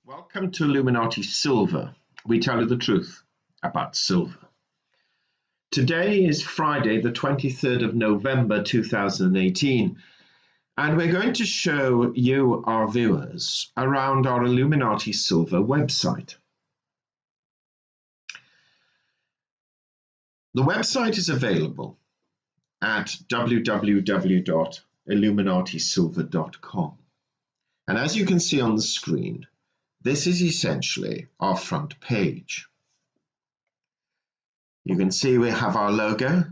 Welcome to Illuminati Silver. We tell you the truth about silver. Today is Friday, the 23rd of November 2018, and we're going to show you, our viewers, around our Illuminati Silver website. The website is available at www.illuminatisilver.com. And as you can see on the screen, this is essentially our front page. You can see we have our logo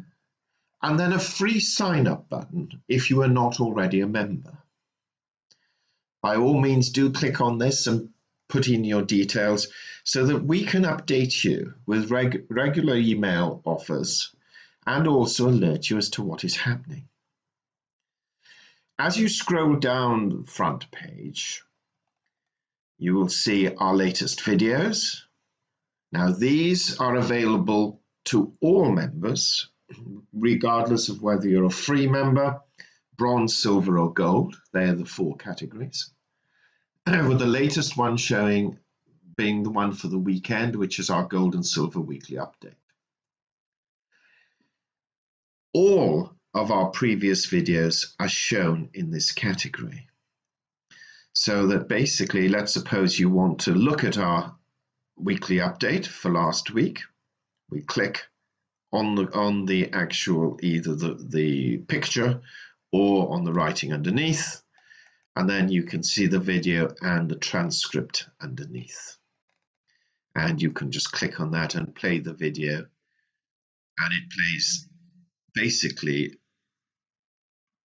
and then a free sign up button if you are not already a member. By all means, do click on this and put in your details so that we can update you with regular email offers and also alert you as to what is happening. As you scroll down the front page, you will see our latest videos. Now, these are available to all members, regardless of whether you're a free member, bronze, silver, or gold. They're the four categories. With the latest one showing being the one for the weekend, which is our gold and silver weekly update. All of our previous videos are shown in this category. So that basically, let's suppose you want to look at our weekly update for last week. We click on the actual, either the picture or on the writing underneath, and then you can see the video and the transcript underneath. And you can just click on that and play the video, and it plays basically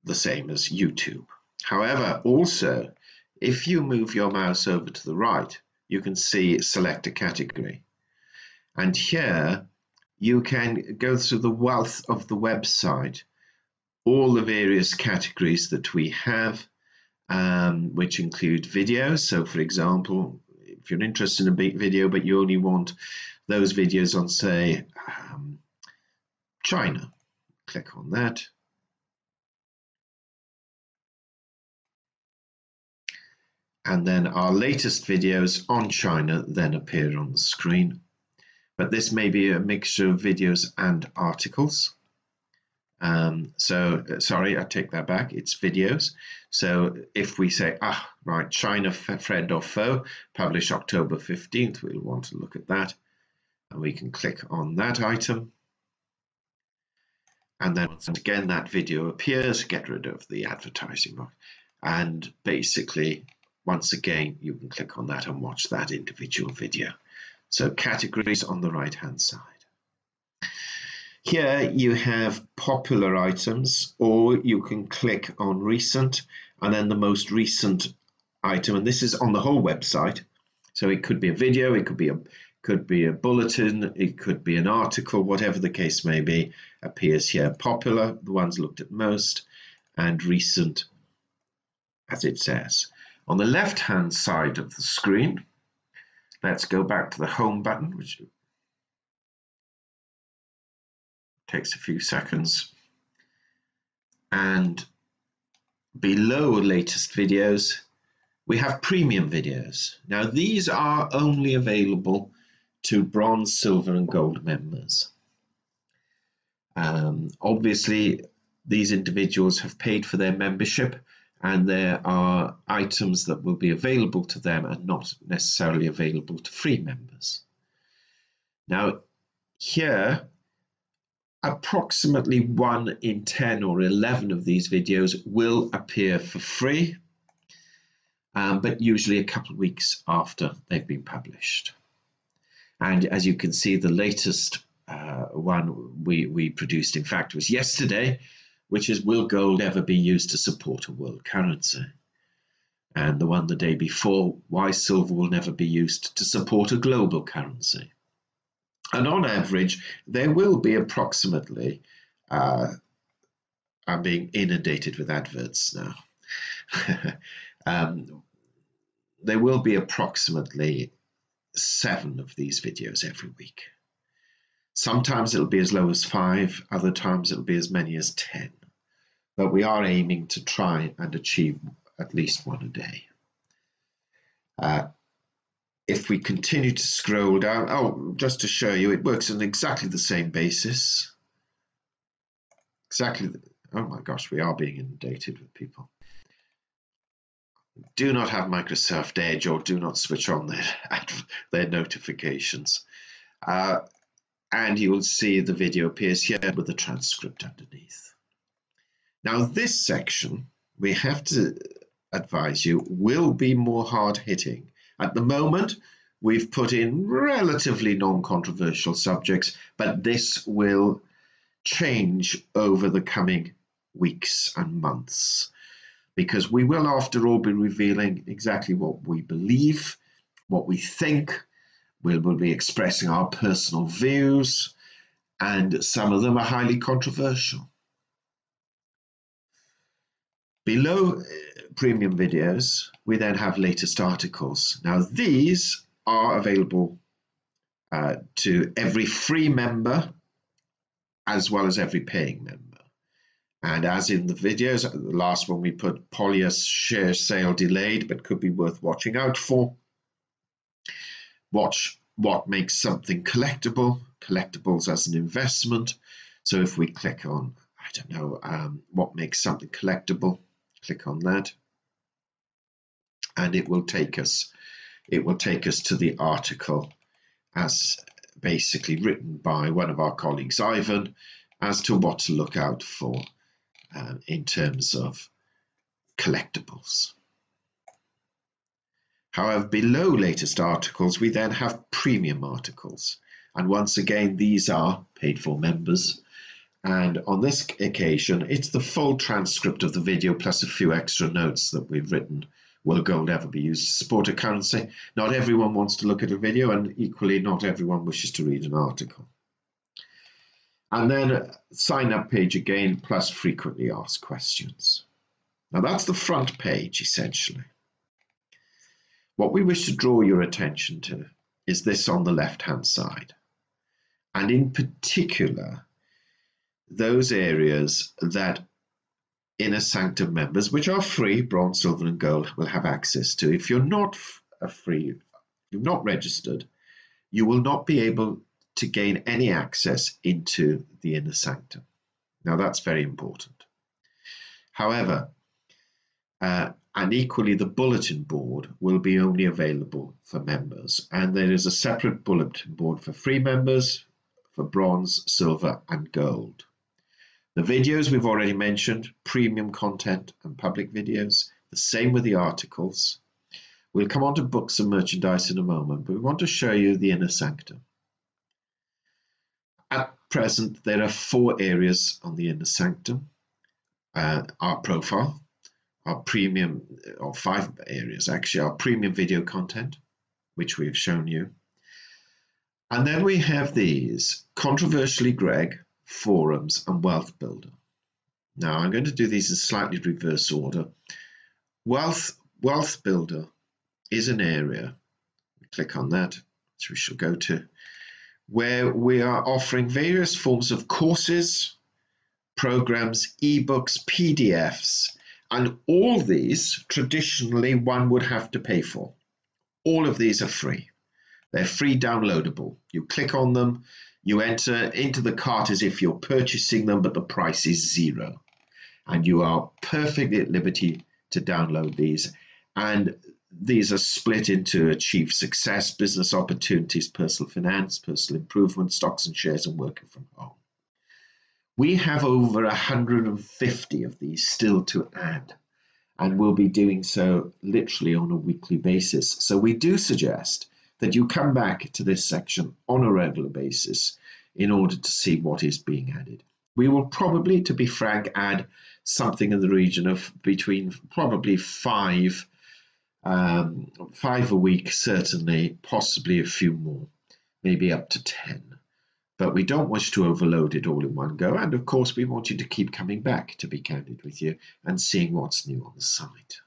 the same as YouTube. However, also, if you move your mouse over to the right, you can see select a category. And here you can go through the wealth of the website, all the various categories that we have, which include videos. So for example, if you're interested in a big video, but you only want those videos on, say, China, click on that. And then our latest videos on China then appear on the screen. But this may be a mixture of videos and articles. Sorry, I take that back, it's videos. So if we say, right, China friend or foe, published October 15th, we'll want to look at that. And we can click on that item. And then once again, that video appears, get rid of the advertising box. And basically, once again, you can click on that and watch that individual video. So categories on the right-hand side. Here you have popular items, or you can click on recent, and then the most recent item. And this is on the whole website. So it could be a video, it could be a bulletin, it could be an article, whatever the case may be, appears here. Popular, the ones looked at most, and recent, as it says. On the left-hand side of the screen, let's go back to the home button, which takes a few seconds. And below latest videos, we have premium videos. Now, these are only available to bronze, silver, and gold members. Obviously, these individuals have paid for their membership, and there are items that will be available to them and not necessarily available to free members. Now, here, approximately 1 in 10 or 11 of these videos will appear for free, but usually a couple of weeks after they've been published. And as you can see, the latest one we produced, in fact, was yesterday, which is, will gold ever be used to support a world currency? And the one the day before, why silver will never be used to support a global currency? And on average, there will be approximately, I'm being inundated with adverts now. There will be approximately 7 of these videos every week. Sometimes it'll be as low as 5, other times it'll be as many as 10. But we are aiming to try and achieve at least 1 a day. if we continue to scroll down, oh, just to show you, it works on exactly the same basis. Oh my gosh, we are being inundated with people. Do not have Microsoft Edge or do not switch on their notifications. And you will see the video appears here with the transcript underneath. Now this section, we have to advise you, will be more hard-hitting. At the moment, we've put in relatively non-controversial subjects, but this will change over the coming weeks and months, because we will, after all, be revealing exactly what we believe, what we think. We'll be expressing our personal views, and some of them are highly controversial. Below premium videos, we then have latest articles. Now, these are available to every free member as well as every paying member. And as in the videos, the last one we put Polyus share sale delayed, but could be worth watching out for. Watch what makes something collectible, collectibles as an investment. So if we click on, I don't know, what makes something collectible, click on that, and it will take us to the article as basically written by one of our colleagues, Ivan, as to what to look out for in terms of collectibles. However, below latest articles, we then have premium articles. And once again, these are paid for members. And on this occasion, it's the full transcript of the video plus a few extra notes that we've written. Will gold ever be used to support a currency? Not everyone wants to look at a video, and equally not everyone wishes to read an article. And then a sign-up page again, plus frequently asked questions. Now that's the front page, essentially. What we wish to draw your attention to is this on the left-hand side, and in particular, those areas that Inner Sanctum members, which are free, bronze, silver, and gold, will have access to. If you're not free, you're not registered, you will not be able to gain any access into the Inner Sanctum. Now, that's very important. However, and equally, the bulletin board will be only available for members, and there is a separate bulletin board for free members, for bronze, silver, and gold. The videos we've already mentioned, premium content and public videos, the same with the articles. We'll come on to books and merchandise in a moment, but we want to show you the Inner Sanctum. At present, there are 4 areas on the Inner Sanctum. Our profile, our premium, or 5 areas actually, our premium video content, which we've shown you. And then we have these, Controversially Greg, Forums, and Wealth Builder. Now I'm going to do these in slightly reverse order. Wealth Builder is an area, click on that, which we shall go to, where we are offering various forms of courses, programs, ebooks, PDFs, and all these traditionally one would have to pay for. All of these are free. They're free downloadable. You click on them, you enter into the cart as if you're purchasing them, but the price is 0. And you are perfectly at liberty to download these. And these are split into achieve success, business opportunities, personal finance, personal improvement, stocks and shares, and working from home. We have over 150 of these still to add, and we'll be doing so literally on a weekly basis. So we do suggest that you come back to this section on a regular basis in order to see what is being added. We will probably, to be frank, add something in the region of between probably 5 a week, certainly, possibly a few more, maybe up to 10. But we don't wish to overload it all in one go. And of course, we want you to keep coming back, to be candid with you, and seeing what's new on the site.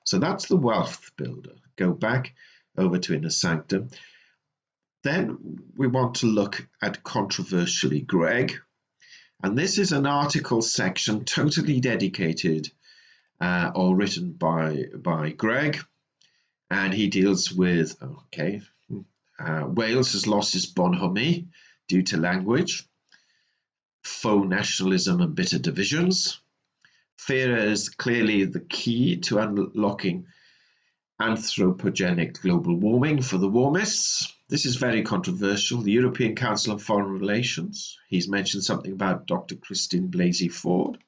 So that's the Wealth Builder. Go back over to Inner Sanctum. Then we want to look at Controversially Greg. And this is an article section totally dedicated or written by Greg. And he deals with, Wales has lost its bonhomie due to language, faux nationalism and bitter divisions. Fear is clearly the key to unlocking anthropogenic global warming for the warmists. This is very controversial. The European Council on Foreign Relations, he's mentioned something about Dr. Christine Blasey Ford.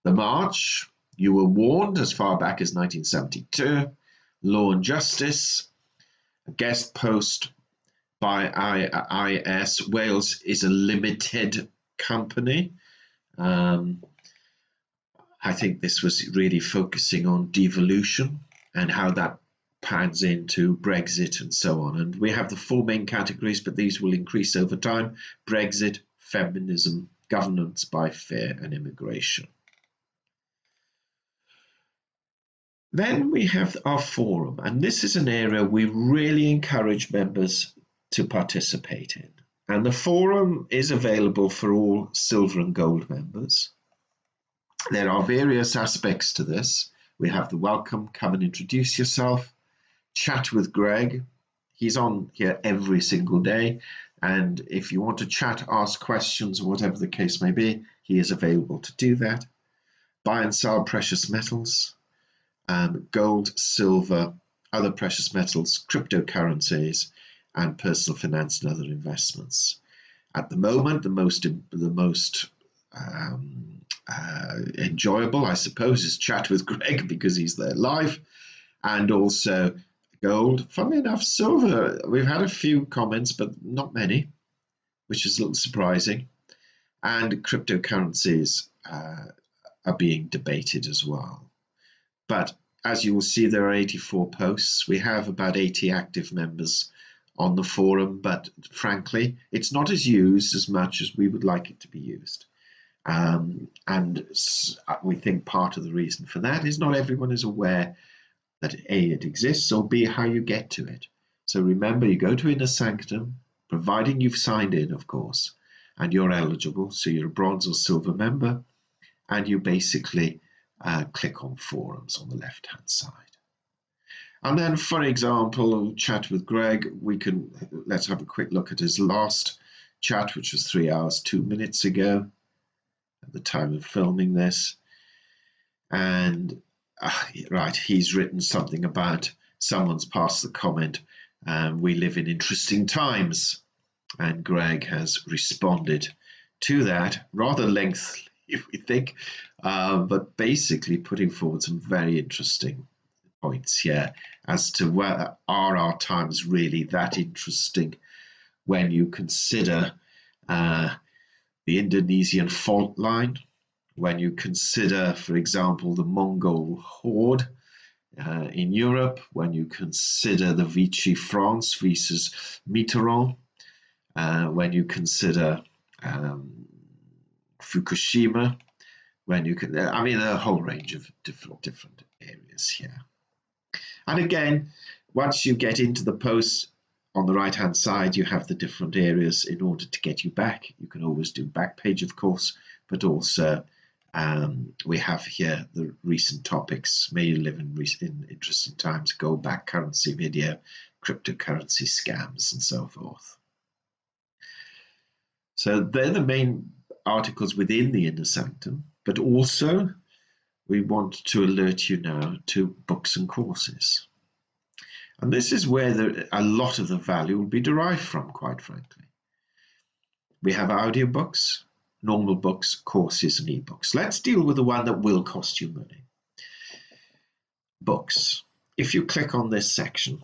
The March, you were warned as far back as 1972. Law and Justice, a guest post by IS. Wales is a limited company. I think this was really focusing on devolution and how that pans into Brexit and so on. And we have the four main categories, but these will increase over time: Brexit, feminism, governance by fear, and immigration. Then we have our forum, and this is an area we really encourage members to participate in. And the forum is available for all silver and gold members. There are various aspects to this. We have the welcome, come and introduce yourself, chat with Greg. He's on here every single day. And if you want to chat, ask questions, whatever the case may be, he is available to do that. Buy and sell precious metals, gold, silver, other precious metals, cryptocurrencies, and personal finance and other investments. At the moment, the most enjoyable, I suppose, is chat with Greg because he's there live, and also gold. Funnily enough, silver, we've had a few comments, but not many, which is a little surprising. And cryptocurrencies are being debated as well. But as you will see, there are 84 posts. We have about 80 active members on the forum, but frankly, it's not as used as much as we would like it to be used. And we think part of the reason for that is not everyone is aware that A, it exists, or B, how you get to it. So remember, you go to Inner Sanctum, providing you've signed in, of course, and you're eligible, so you're a bronze or silver member, and you basically click on forums on the left-hand side. And then, for example, chat with Greg, let's have a quick look at his last chat, which was 3 hours, 2 minutes ago at the time of filming this. And right, he's written something about, someone's passed the comment, we live in interesting times. And Greg has responded to that, rather lengthy, if we think, but basically putting forward some very interesting points here as to whether our times really that interesting when you consider the Indonesian fault line, when you consider, for example, the Mongol horde in Europe, when you consider the Vichy France versus Mitterrand, when you consider Fukushima, when you can, I mean, a whole range of different areas here. And again, once you get into the post, on the right-hand side, you have the different areas in order to get you back. You can always do back page, of course, but also we have here the recent topics. May you live in interesting times, go back currency video, cryptocurrency scams, and so forth. So they're the main articles within the Inner Sanctum, but also we want to alert you now to books and courses. And this is where a lot of the value will be derived from, quite frankly. We have audiobooks, normal books, courses, and ebooks. Let's deal with the one that will cost you money. Books. If you click on this section,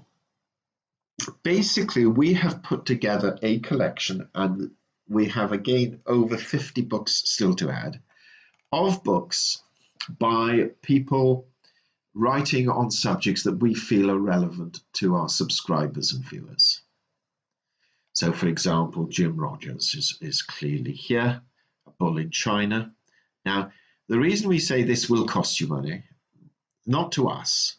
basically we have put together a collection, and we have again over 50 books still to add, of books by people writing on subjects that we feel are relevant to our subscribers and viewers. So, for example, Jim Rogers is clearly here, A Bull in China. Now, the reason we say this will cost you money, not to us,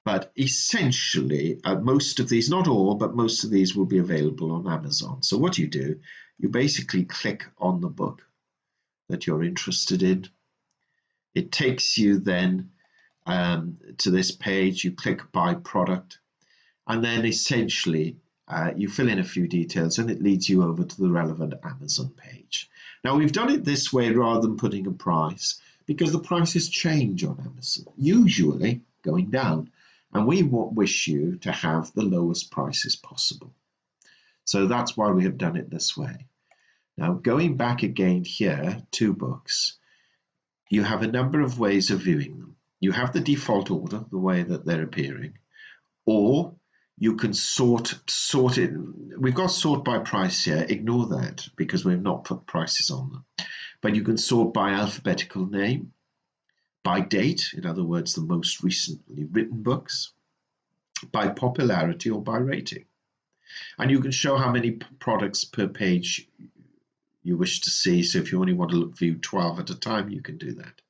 but essentially most of these, not all, but most of these will be available on Amazon. So what you do, you basically click on the book that you're interested in. It takes you then to this page. You click buy product, and then essentially you fill in a few details and it leads you over to the relevant Amazon page. Now we've done it this way rather than putting a price, because the prices change on Amazon, usually going down, and we wish you to have the lowest prices possible. So that's why we have done it this way. Now going back again here to books, you have a number of ways of viewing them. You have the default order, the way that they're appearing, or you can sort it. We've got sort by price here. Ignore that because we've not put prices on them. But you can sort by alphabetical name, by date, in other words, the most recently written books, by popularity, or by rating. And you can show how many products per page you wish to see. So if you only want to view 12 at a time, you can do that.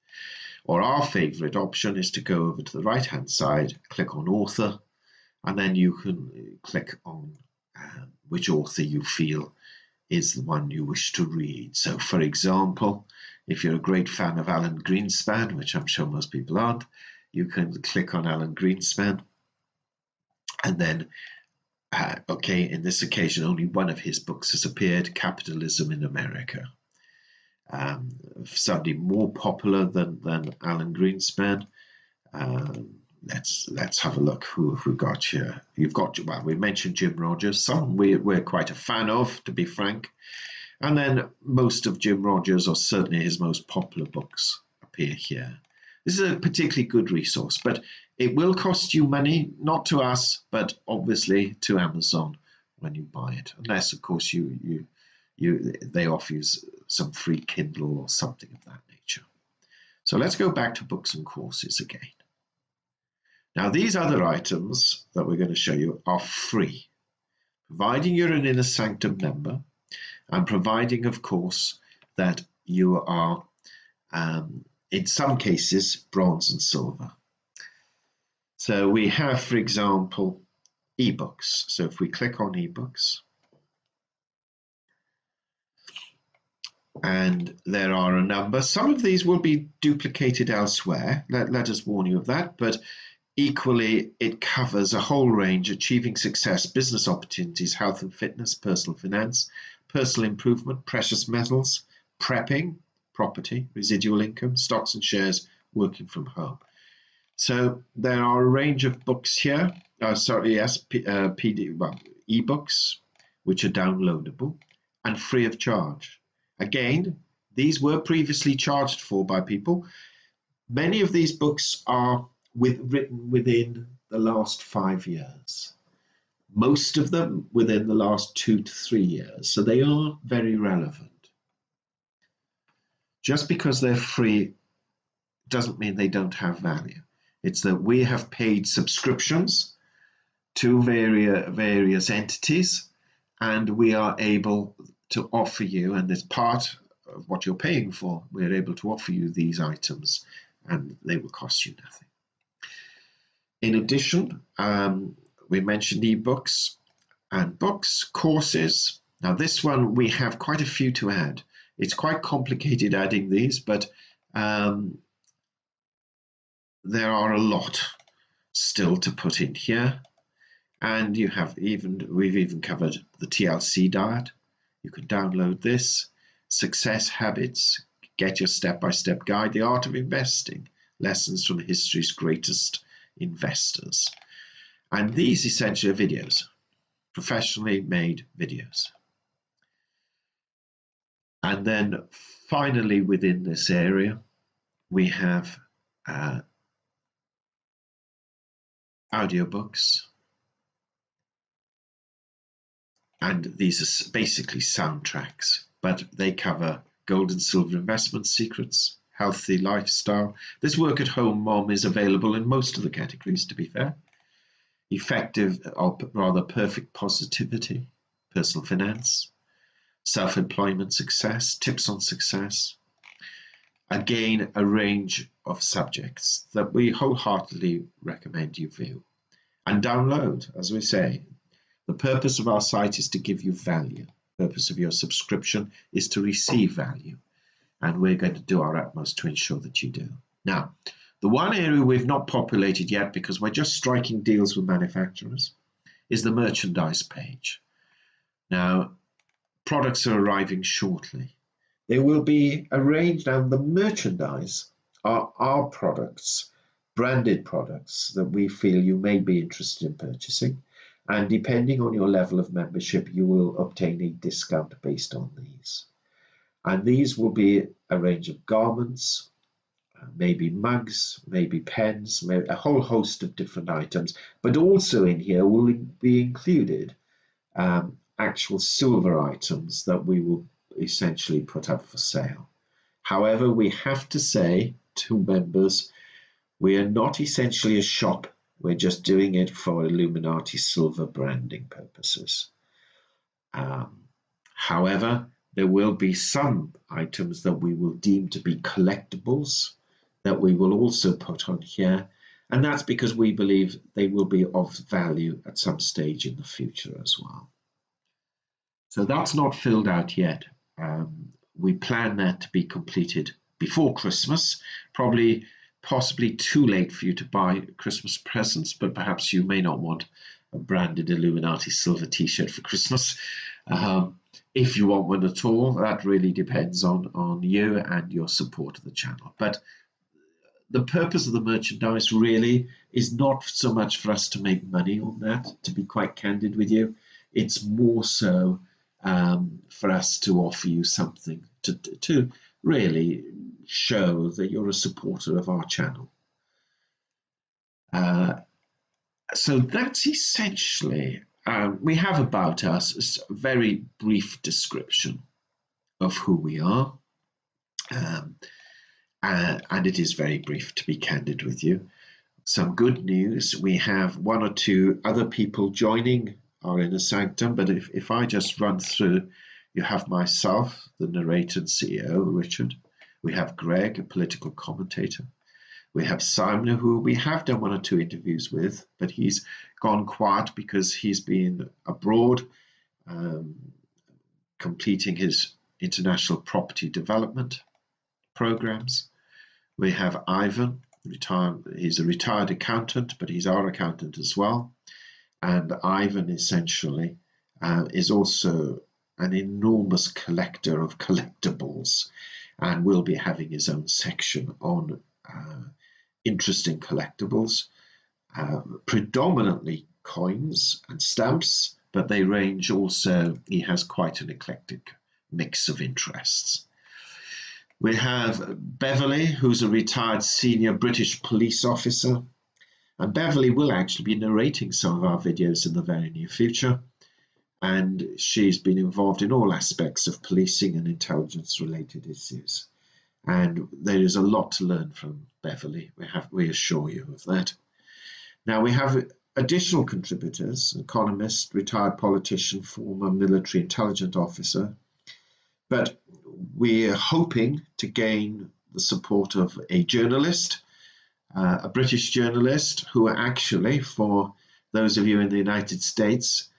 Or our favorite option is to go over to the right-hand side, click on author, and then you can click on which author you feel is the one you wish to read. So for example, if you're a great fan of Alan Greenspan, which I'm sure most people aren't, you can click on Alan Greenspan, and then okay, in this occasion only one of his books has appeared, Capitalism in America. Somebody more popular than Alan Greenspan. Let's have a look. Who have we got here? You've got, well, we mentioned Jim Rogers. Some we're quite a fan of, to be frank. And then most of Jim Rogers, or certainly his most popular books, appear here. This is a particularly good resource, but it will cost you money, not to us, but obviously to Amazon when you buy it, unless of course they offer you some free Kindle or something of that nature. So let's go back to books and courses again. Now these other items that we're going to show you are free, providing you're an Inner Sanctum member, and providing, of course, that you are, in some cases, bronze and silver. So we have, for example, ebooks. So if we click on ebooks, and there are a number. Some of these will be duplicated elsewhere. Let us warn you of that. But equally, it covers a whole range: achieving success, business opportunities, health and fitness, personal finance, personal improvement, precious metals, prepping, property, residual income, stocks and shares, working from home. So there are a range of books here. Ebooks, which are downloadable and free of charge. Again, these were previously charged for by people. Many of these books are written within the last 5 years. Most of them within the last 2 to 3 years. So they are very relevant. Just because they're free doesn't mean they don't have value. It's that we have paid subscriptions to various entities, and we are able to offer you, and as part of what you're paying for, we're able to offer you these items, and they will cost you nothing. In addition, we mentioned ebooks and books, courses. Now this one, we have quite a few to add. It's quite complicated adding these, but there are a lot still to put in here. And we've even covered the TLC diet. You can download this. Success habits, get your step-by-step guide, the art of investing, lessons from history's greatest investors. And these essentially are videos, professionally made videos. And then finally within this area, we have audiobooks. And these are basically soundtracks, but they cover gold and silver investment secrets, healthy lifestyle. This work at home mom is available in most of the categories, to be fair. Effective, or rather perfect positivity, personal finance, self-employment success, tips on success. Again, a range of subjects that we wholeheartedly recommend you view and download, as we say. The purpose of our site is to give you value. The purpose of your subscription is to receive value. And we're going to do our utmost to ensure that you do. Now, the one area we've not populated yet, because we're just striking deals with manufacturers, is the merchandise page. Now, products are arriving shortly. They will be arranged, and the merchandise are our products, branded products that we feel you may be interested in purchasing. And depending on your level of membership, you will obtain a discount based on these. And these will be a range of garments, maybe mugs, maybe pens, maybe a whole host of different items. But also in here will be included actual silver items that we will essentially put up for sale. However, we have to say to members, we are not essentially a shop. We're just doing it for Illuminati silver branding purposes. However, there will be some items that we will deem to be collectibles that we will also put on here. And that's because we believe they will be of value at some stage in the future as well. So that's not filled out yet. We plan that to be completed before Christmas, possibly too late for you to buy Christmas presents, but perhaps you may not want a branded Illuminati silver t-shirt for Christmas. If you want one at all, that really depends on you and your support of the channel. But the purpose of the merchandise really is not so much for us to make money on that, to be quite candid with you. It's more so for us to offer you something to really show that you're a supporter of our channel. So that's essentially, we have about us a very brief description of who we are. And it is very brief, to be candid with you. Some good news, we have one or two other people joining our inner sanctum, but if I just run through, you have myself, the narrator and CEO, Richard. We have Greg, a political commentator. We have Simon, who we have done one or two interviews with, but he's gone quiet because he's been abroad completing his international property development programs. We have Ivan, he's a retired accountant, but he's our accountant as well. And Ivan essentially is also an enormous collector of collectibles and will be having his own section on interesting collectibles, predominantly coins and stamps, but they range also, he has quite an eclectic mix of interests. We have Beverly, who's a retired senior British police officer, and Beverly will actually be narrating some of our videos in the very near future, and she's been involved in all aspects of policing and intelligence related issues. And there is a lot to learn from Beverly, we assure you of that. Now we have additional contributors, economist, retired politician, former military intelligence officer, but we're hoping to gain the support of a journalist, a British journalist who actually, for those of you in the United States,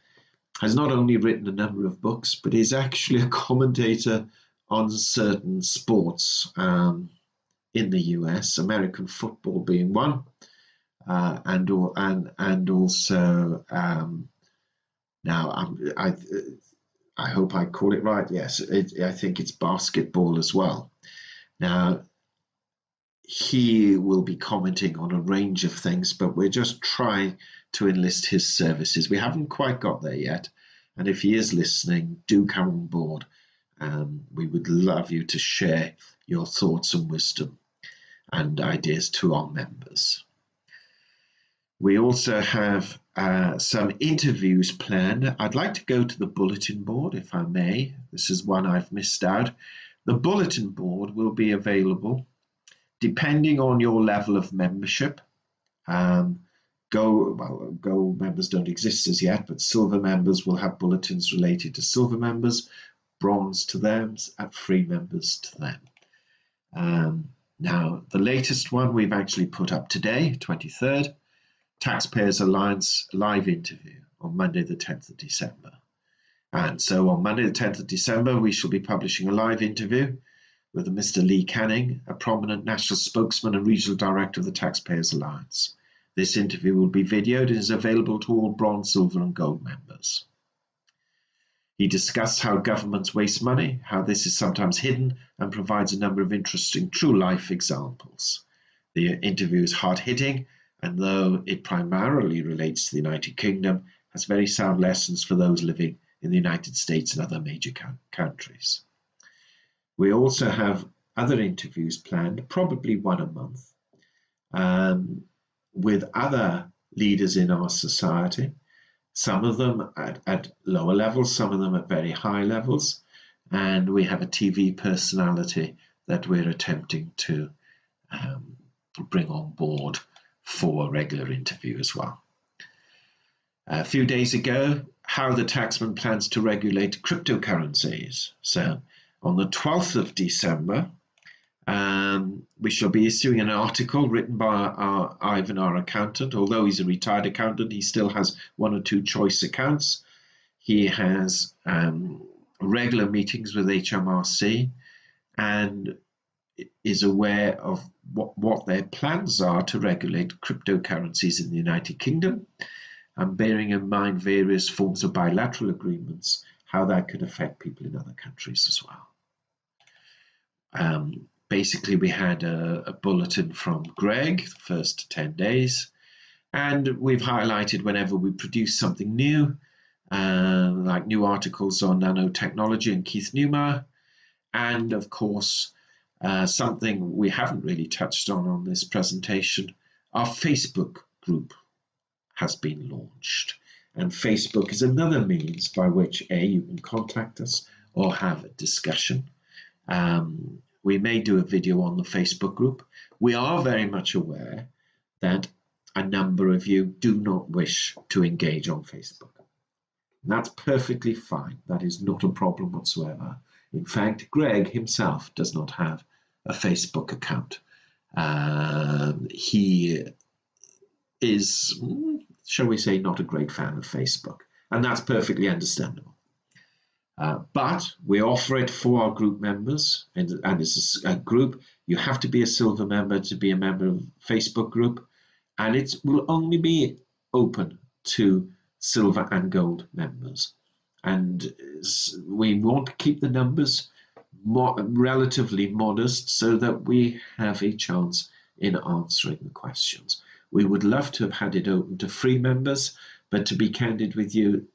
has not only written a number of books, but is actually a commentator on certain sports in the US, American football being one, and also now I hope I call it right. Yes, I think it's basketball as well. Now, he will be commenting on a range of things, but we're just trying to enlist his services. We haven't quite got there yet. And if he is listening, do come on board. We would love you to share your thoughts and wisdom and ideas to our members. We also have some interviews planned. I'd like to go to the bulletin board, if I may. This is one I've missed out. The bulletin board will be available depending on your level of membership. Gold members don't exist as yet, but silver members will have bulletins related to silver members, bronze to them, and free members to them. Now, the latest one we've actually put up today, 23rd, Taxpayers Alliance live interview on Monday the 10th of December. And so on Monday the 10th of December, we shall be publishing a live interview with Mr. Lee Canning, a prominent national spokesman and regional director of the Taxpayers Alliance. This interview will be videoed and is available to all bronze, silver and gold members. He discussed how governments waste money, how this is sometimes hidden, and provides a number of interesting true-life examples. The interview is hard-hitting, and though it primarily relates to the United Kingdom, has very sound lessons for those living in the United States and other major countries. We also have other interviews planned, probably one a month, with other leaders in our society, some of them at lower levels, some of them at very high levels, and we have a TV personality that we're attempting to bring on board for a regular interview as well. A few days ago, how the taxman plans to regulate cryptocurrencies. So on the 12th of December, we shall be issuing an article written by Ivan, our accountant. Although he's a retired accountant, he still has one or two choice accounts. He has regular meetings with HMRC and is aware of what their plans are to regulate cryptocurrencies in the United Kingdom, and bearing in mind various forms of bilateral agreements, how that could affect people in other countries as well. Basically, we had a bulletin from Greg the first 10 days, and we've highlighted whenever we produce something new, like new articles on nanotechnology and Keith Newmar, and of course, something we haven't really touched on this presentation, our Facebook group has been launched. And Facebook is another means by which you can contact us or have a discussion. We may do a video on the Facebook group. We are very much aware that a number of you do not wish to engage on Facebook. And that's perfectly fine. That is not a problem whatsoever. In fact, Greg himself does not have a Facebook account. He is, shall we say, not a great fan of Facebook, and that's perfectly understandable. But we offer it for our group members, and as a group, you have to be a silver member to be a member of Facebook group, and it will only be open to silver and gold members. And we want to keep the numbers relatively modest so that we have a chance in answering the questions. We would love to have had it open to free members, but to be candid with you,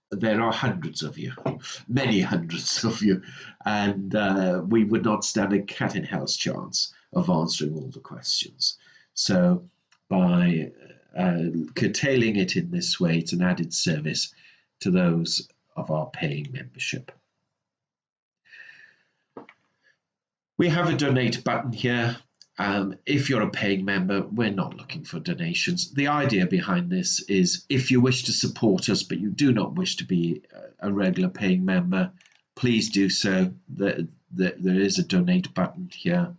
there are hundreds of you, many hundreds of you, and we would not stand a cat in hell's chance of answering all the questions. So by curtailing it in this way, it's an added service to those of our paying membership. We have a donate button here. If you're a paying member, we're not looking for donations. The idea behind this is if you wish to support us, but you do not wish to be a regular paying member, please do so. There is a donate button here.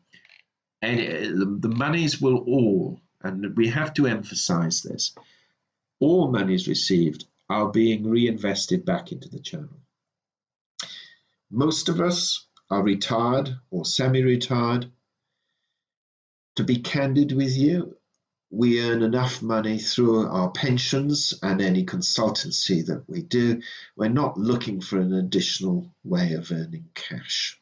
And the monies will all, and we have to emphasize this, all monies received are being reinvested back into the channel. Most of us are retired or semi-retired. To be candid with you, we earn enough money through our pensions and any consultancy that we do. We're not looking for an additional way of earning cash.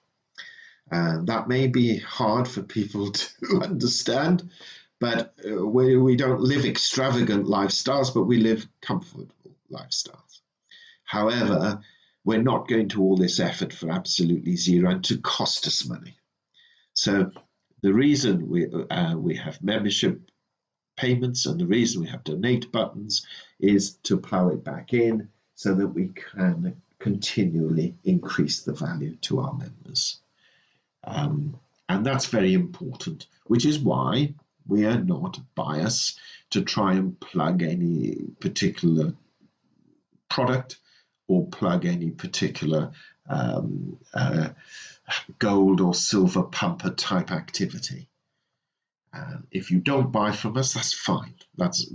That may be hard for people to understand, but we don't live extravagant lifestyles, but we live comfortable lifestyles. However, we're not going to all this effort for absolutely zero and to cost us money. So the reason we have membership payments and the reason we have donate buttons is to plow it back in so that we can continually increase the value to our members. And that's very important, which is why we are not biased to try and plug any particular product or plug any particular gold or silver pumper type activity. If you don't buy from us, that's fine. That's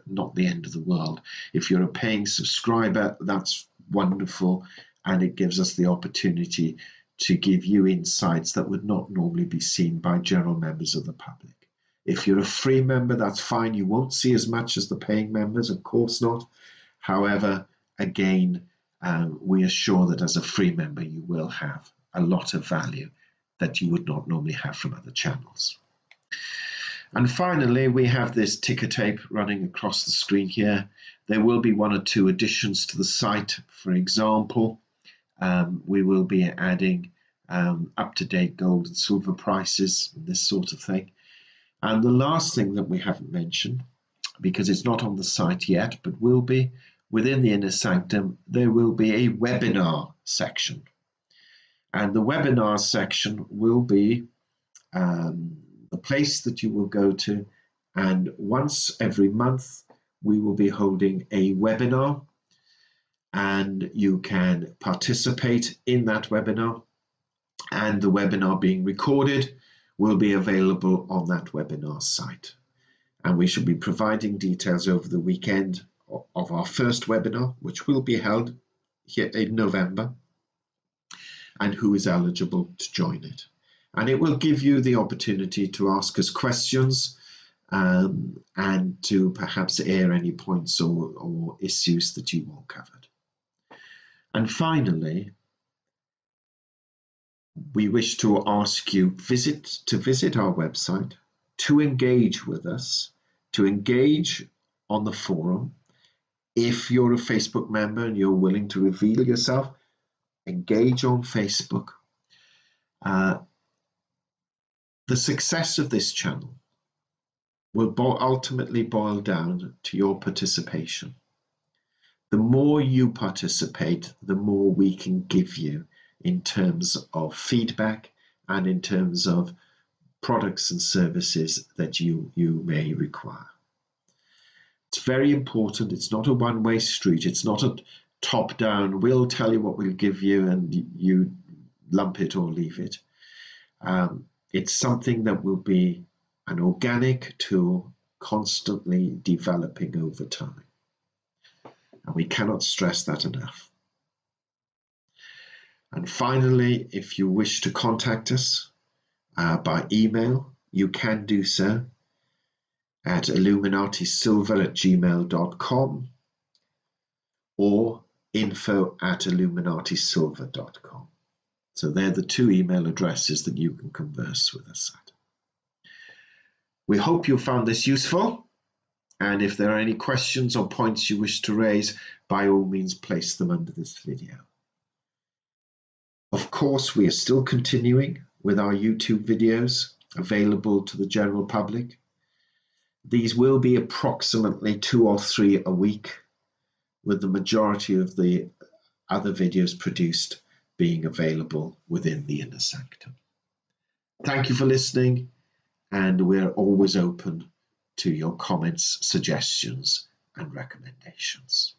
not the end of the world. If you're a paying subscriber, that's wonderful, and it gives us the opportunity to give you insights that would not normally be seen by general members of the public. If you're a free member, that's fine. You won't see as much as the paying members, of course not. However, again, we assure that as a free member, you will have a lot of value that you would not normally have from other channels. And finally, we have this ticker tape running across the screen here. There will be 1 or 2 additions to the site. For example, we will be adding up-to-date gold and silver prices, this sort of thing. And the last thing that we haven't mentioned, because it's not on the site yet, but will be within the Inner Sanctum, there will be a webinar section. And the webinar section will be the place that you will go to, and once every month we will be holding a webinar, and you can participate in that webinar, and the webinar being recorded will be available on that webinar site. And we shall be providing details over the weekend of our first webinar, which will be held here in November, and who is eligible to join it. And it will give you the opportunity to ask us questions and to perhaps air any points or issues that you want covered. And finally, we wish to ask you to visit our website, to engage with us, to engage on the forum. If you're a Facebook member and you're willing to reveal yourself, engage on Facebook. The success of this channel will ultimately boil down to your participation. The more you participate, the more we can give you in terms of feedback and in terms of products and services that you may require. It's very important. It's not a one-way street. It's not a top-down, we'll tell you what we'll give you and you lump it or leave it. It's something that will be an organic tool constantly developing over time. And we cannot stress that enough. And finally, if you wish to contact us by email, you can do so at illuminatisilver@gmail.com or info@illuminatisilver.com. So they're the 2 email addresses that you can converse with us at. We hope you found this useful, and if there are any questions or points you wish to raise, by all means place them under this video. Of course, we are still continuing with our YouTube videos available to the general public. These will be approximately 2 or 3 a week, with the majority of the other videos produced being available within the Inner Sanctum. Thank you for listening, and we're always open to your comments, suggestions, and recommendations.